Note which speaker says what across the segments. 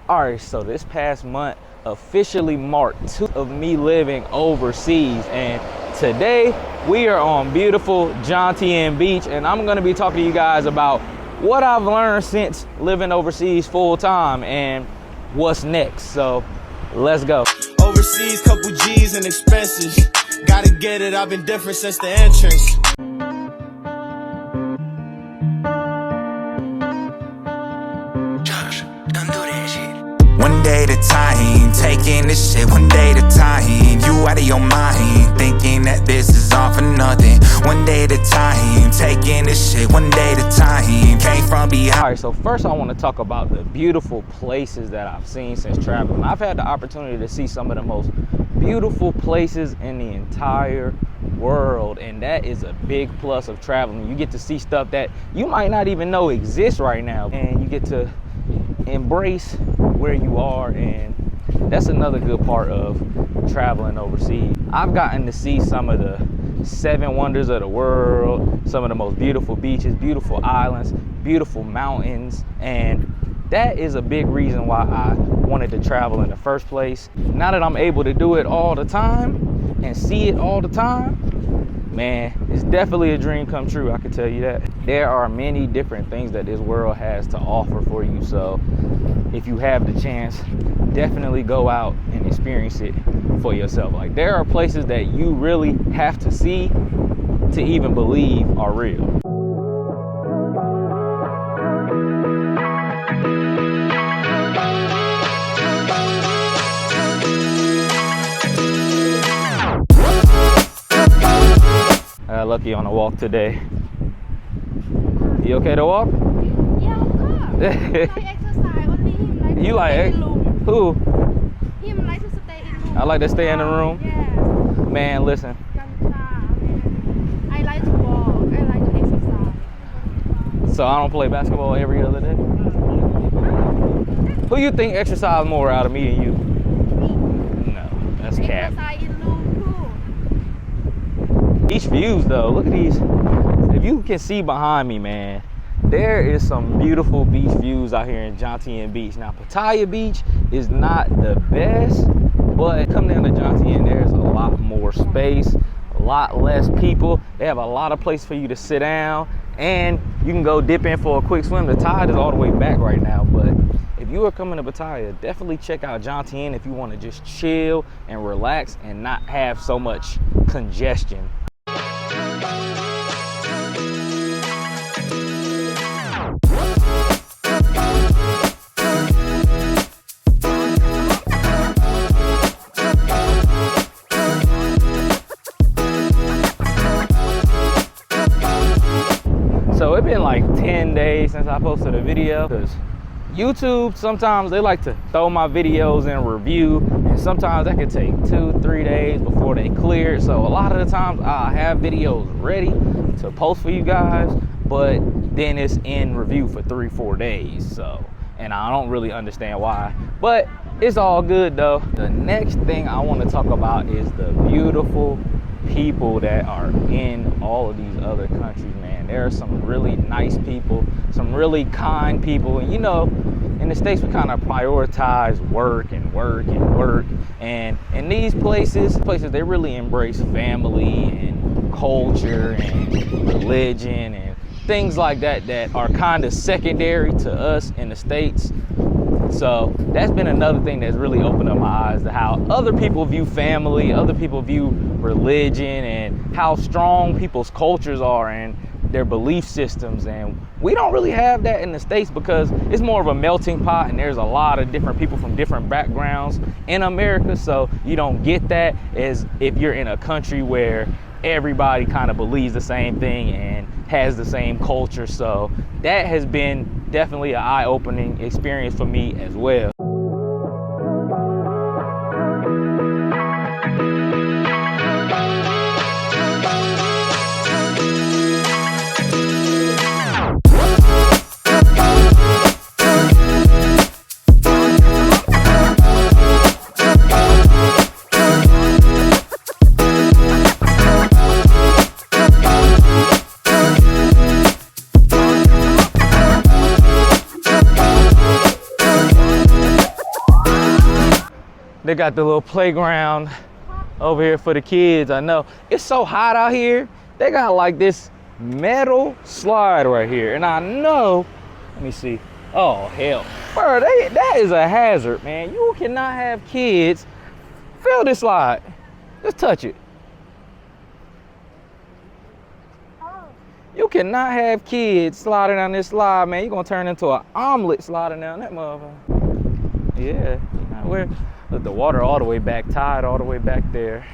Speaker 1: All right, so this past month officially marked 2 of me living overseas, and today we are on beautiful Jomtien Beach, and I'm gonna be talking to you guys about what I've learned since living overseas full time and what's next. So let's go.
Speaker 2: Overseas, couple G's and expenses. Gotta get it, I've been different since the entrance.
Speaker 3: One day at a time, taking this shit one day at a time. You out of your mind, thinking that this is all for nothing. One day at a time, taking this shit one day at a time. Came from behind.
Speaker 1: All right, so first I want to talk about the beautiful places that I've seen since traveling. I've had the opportunity to see some of the most beautiful places in the entire world, and that is a big plus of traveling. You get to see stuff that you might not even know exists right now, and you get to embrace where you are, and that's another good part of traveling overseas. I've gotten to see some of the 7 wonders of the world, some of the most beautiful beaches, beautiful islands, beautiful mountains, and that is a big reason why I wanted to travel in the first place. Now that I'm able to do it all the time and see it all the time, man, it's definitely a dream come true, I can tell you that. There are many different things that this world has to offer for you, so if you have the chance, definitely go out and experience it for yourself. Like, there are places that you really have to see to even believe are real. Lucky on a walk today. You okay to walk?
Speaker 4: Yeah, of course. Like exercise only. Him like
Speaker 1: You like it? Who?
Speaker 4: Him like to stay in room.
Speaker 1: I like to stay in the room.
Speaker 4: Yeah.
Speaker 1: Man, listen.
Speaker 4: I like to walk. I like to exercise.
Speaker 1: So I don't play basketball every other day. Who you think exercise more out of me and you? No, that's cap.
Speaker 4: Exercise in room
Speaker 1: Beach views though, look at these. If you can see behind me, man, there is some beautiful beach views out here in Jomtien Beach. Now, Pattaya Beach is not the best, but come down to Jomtien, there's a lot more space, a lot less people. They have a lot of place for you to sit down, and you can go dip in for a quick swim. The tide is all the way back right now, but if you are coming to Pattaya, definitely check out Jomtien if you want to just chill and relax and not have so much congestion. So it's been like 10 days since I posted a video, because YouTube, sometimes they like to throw my videos in review, and sometimes that can take 2-3 days before they clear. So a lot of the times I have videos ready to post for you guys, but then it's in review for 3-4 days. So, and I don't really understand why, but it's all good though. The next thing I want to talk about is the beautiful people that are in all of these other countries, man. There are some really nice people, some really kind people, and you know, in the States we kind of prioritize work and work and work, and in these places they really embrace family and culture and religion and things like that that are kind of secondary to us in the States. So that's been another thing that's really opened up my eyes to how other people view family, other people view religion, and how strong people's cultures are and their belief systems. And we don't really have that in the States because it's more of a melting pot, and there's a lot of different people from different backgrounds in America. So you don't get that as if you're in a country where everybody kind of believes the same thing and has the same culture. So that has been definitely an eye-opening experience for me as well. They got the little playground over here for the kids. I know it's so hot out here. They got like this metal slide right here, and I know, let me see. Oh hell, bro, that is a hazard, man. You cannot have kids feel this slide. Just touch it. You cannot have kids sliding down this slide, man. You're gonna turn into an omelet sliding down that motherfucker. Yeah, where the water all the way back, tide all the way back there.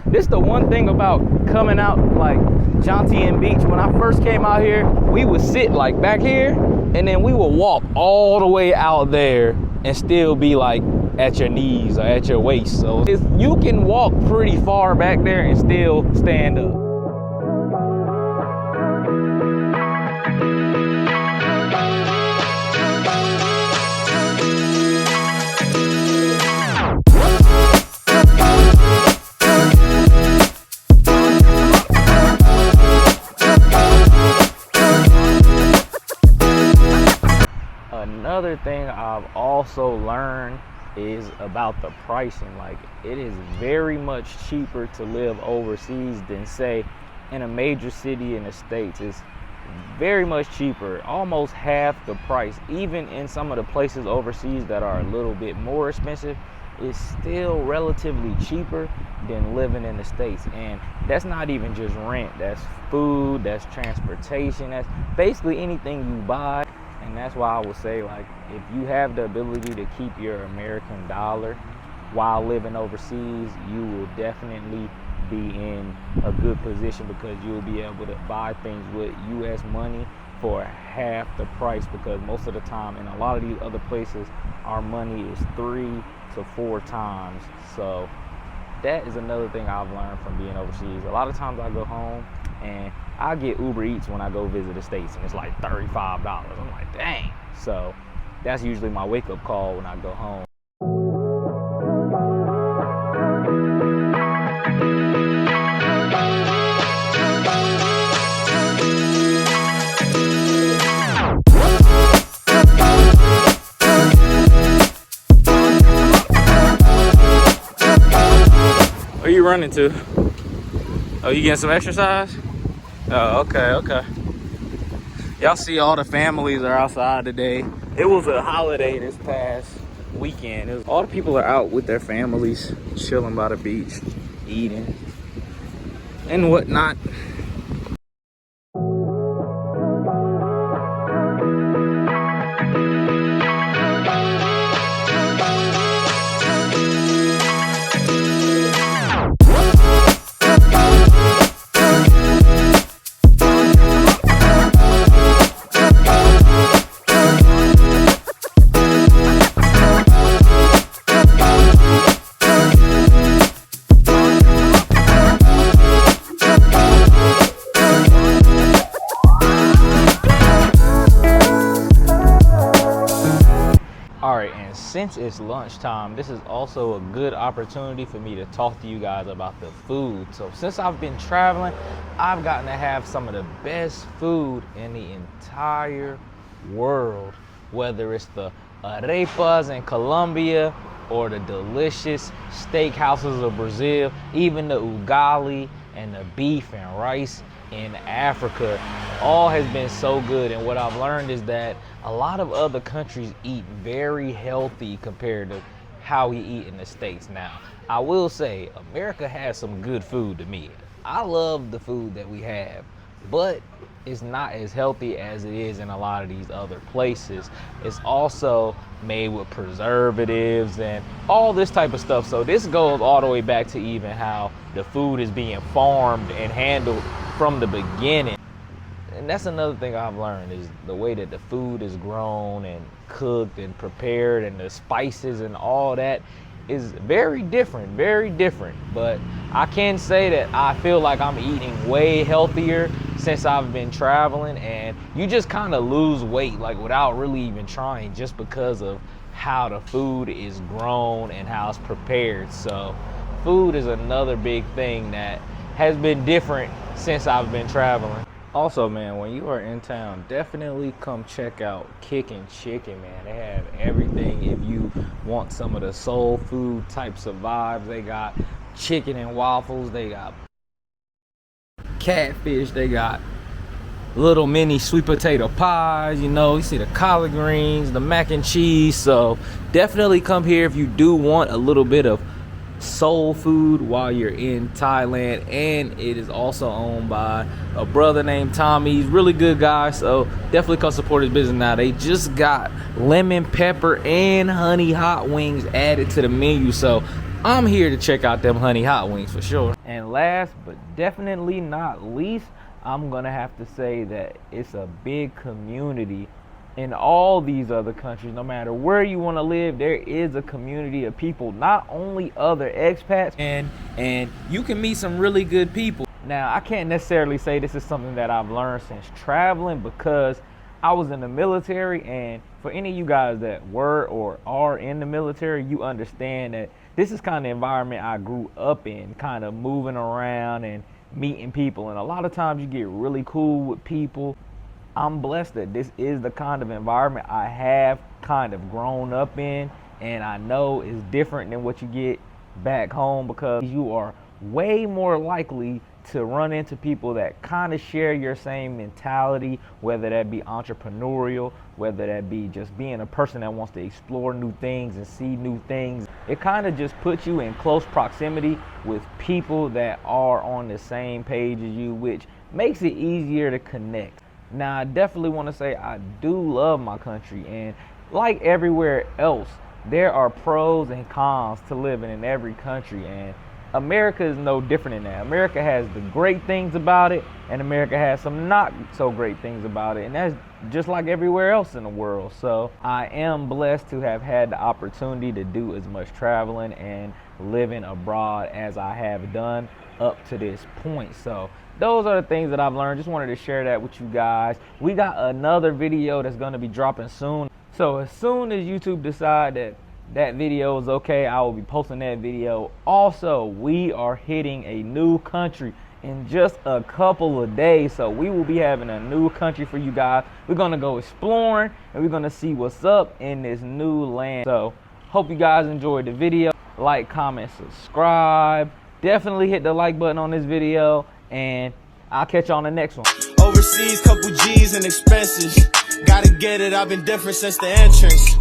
Speaker 1: This the one thing about coming out like Jomtien Beach. When I first came out here, we would sit like back here, and then we would walk all the way out there and still be like at your knees or at your waist. So you can walk pretty far back there and still stand up. Another thing I've also learned is about the pricing. Like, it is very much cheaper to live overseas than say in a major city in the States. It's very much cheaper, almost half the price. Even in some of the places overseas that are a little bit more expensive, it's still relatively cheaper than living in the States. And that's not even just rent, that's food, that's transportation, that's basically anything you buy. And that's why I would say, like, if you have the ability to keep your American dollar while living overseas, you will definitely be in a good position, because you'll be able to buy things with US money for half the price, because most of the time in a lot of these other places our money is 3 to 4 times. So that is another thing I've learned from being overseas. A lot of times I go home and I get Uber Eats when I go visit the States, and it's like $35. I'm like, dang. So that's usually my wake-up call when I go home. Where you running to? Oh, you getting some exercise? Oh, okay. Y'all see all the families are outside today. It was a holiday this past weekend. All the people are out with their families, chilling by the beach, eating and whatnot. Since it's lunchtime, this is also a good opportunity for me to talk to you guys about the food. So since I've been traveling, I've gotten to have some of the best food in the entire world, whether it's the arepas in Colombia or the delicious steakhouses of Brazil, even the ugali and the beef and rice in Africa. All has been so good. And what I've learned is that a lot of other countries eat very healthy compared to how we eat in the States. Now, I will say America has some good food to me. I love the food that we have, but it's not as healthy as it is in a lot of these other places. It's also made with preservatives and all this type of stuff. So this goes all the way back to even how the food is being farmed and handled from the beginning. And that's another thing I've learned, is the way that the food is grown and cooked and prepared, and the spices and all that is very different. But I can say that I feel like I'm eating way healthier since I've been traveling, and you just kind of lose weight like without really even trying, just because of how the food is grown and how it's prepared. So food is another big thing that has been different since I've been traveling. Also, man, when you are in town, definitely come check out Kickin' Chicken, man. They have everything. If you want some of the soul food types of vibes, they got chicken and waffles, they got catfish, they got little mini sweet potato pies, you know, you see the collard greens, the mac and cheese. So definitely come here if you do want a little bit of soul food while you're in Thailand. And it is also owned by a brother named Tommy. He's a really good guy, so definitely come support his business. Now they just got lemon pepper and honey hot wings added to the menu, so I'm here to check out them honey hot wings for sure. And last but definitely not least, I'm gonna have to say that it's a big community in all these other countries. No matter where you want to live, there is a community of people, not only other expats, and you can meet some really good people. Now, I can't necessarily say this is something that I've learned since traveling, because I was in the military, and for any of you guys that were or are in the military, you understand that this is kind of the environment I grew up in, kind of moving around and meeting people, and a lot of times you get really cool with people. I'm blessed that this is the kind of environment I have kind of grown up in, and I know it's different than what you get back home, because you are way more likely to run into people that kind of share your same mentality, whether that be entrepreneurial, whether that be just being a person that wants to explore new things and see new things. It kind of just puts you in close proximity with people that are on the same page as you, which makes it easier to connect. Now, I definitely want to say I do love my country, and like everywhere else, there are pros and cons to living in every country, and America is no different in that. America has the great things about it, and America has some not so great things about it, and that's just like everywhere else in the world. So I am blessed to have had the opportunity to do as much traveling and living abroad as I have done up to this point. So those are the things that I've learned. Just wanted to share that with you guys. We got another video that's going to be dropping soon. So as soon as YouTube decide that video is okay, I will be posting that video. Also, we are hitting a new country in just a couple of days, so we will be having a new country for you guys. We're going to go exploring, and we're going to see what's up in this new land. So hope you guys enjoyed the video. Like, comment, subscribe. Definitely hit the like button on this video, and I'll catch you on the next one.
Speaker 2: Overseas, couple G's and expenses. Gotta get it, I've been different since the entrance.